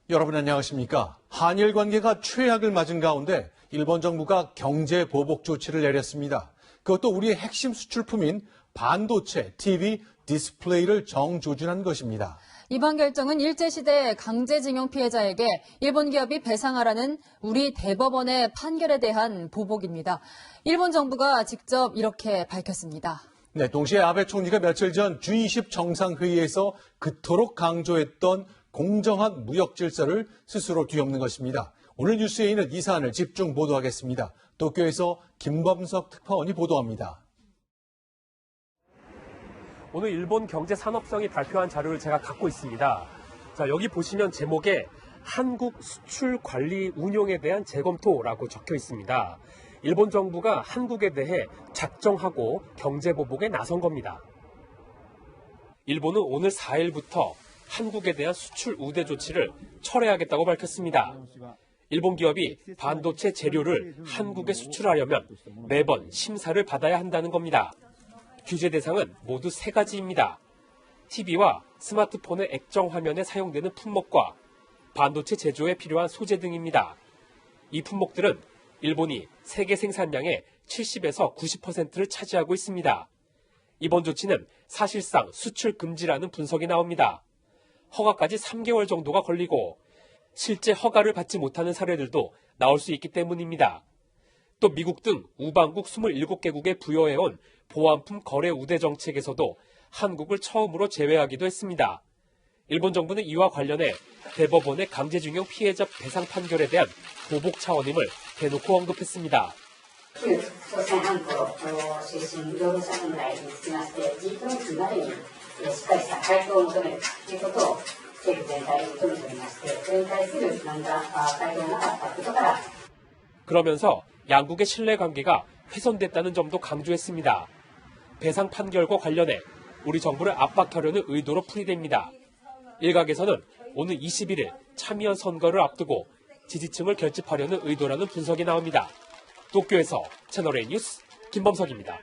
여러분 안녕하십니까? 한일 관계가 최악을 맞은 가운데 일본 정부가 경제 보복 조치를 내렸습니다. 그것도 우리의 핵심 수출품인 반도체, TV, 디스플레이를 정조준한 것입니다. 이번 결정은 일제시대 강제징용 피해자에게 일본 기업이 배상하라는 우리 대법원의 판결에 대한 보복입니다. 일본 정부가 직접 이렇게 밝혔습니다. 네, 동시에 아베 총리가 며칠 전 G20 정상회의에서 그토록 강조했던 공정한 무역 질서를 스스로 뒤엎는 것입니다. 오늘 뉴스에이는 이 사안을 집중 보도하겠습니다. 도쿄에서 김범석 특파원이 보도합니다. 오늘 일본 경제산업성이 발표한 자료를 제가 갖고 있습니다. 자, 여기 보시면 제목에 한국 수출 관리 운용에 대한 재검토라고 적혀 있습니다. 일본 정부가 한국에 대해 작정하고 경제보복에 나선 겁니다. 일본은 오늘 4일부터 한국에 대한 수출 우대 조치를 철회하겠다고 밝혔습니다. 일본 기업이 반도체 재료를 한국에 수출하려면 매번 심사를 받아야 한다는 겁니다. 규제 대상은 모두 3가지입니다. TV와 스마트폰의 액정 화면에 사용되는 품목과 반도체 제조에 필요한 소재 등입니다. 이 품목들은 일본이 세계 생산량의 70에서 90%를 차지하고 있습니다. 이번 조치는 사실상 수출 금지라는 분석이 나옵니다. 허가까지 3개월 정도가 걸리고 실제 허가를 받지 못하는 사례들도 나올 수 있기 때문입니다. 또 미국 등 우방국 27개국에 부여해온 보안품 거래 우대 정책에서도 한국을 처음으로 제외하기도 했습니다. 일본 정부는 이와 관련해 대법원의 강제징용 피해자 배상 판결에 대한 보복 차원임을 대놓고 언급했습니다. 그러면서 양국의 신뢰관계가 훼손됐다는 점도 강조했습니다. 배상 판결과 관련해 우리 정부를 압박하려는 의도로 풀이됩니다. 일각에서는 오늘 21일 참의원 선거를 앞두고 지지층을 결집하려는 의도라는 분석이 나옵니다. 도쿄에서 채널A 뉴스 김범석입니다.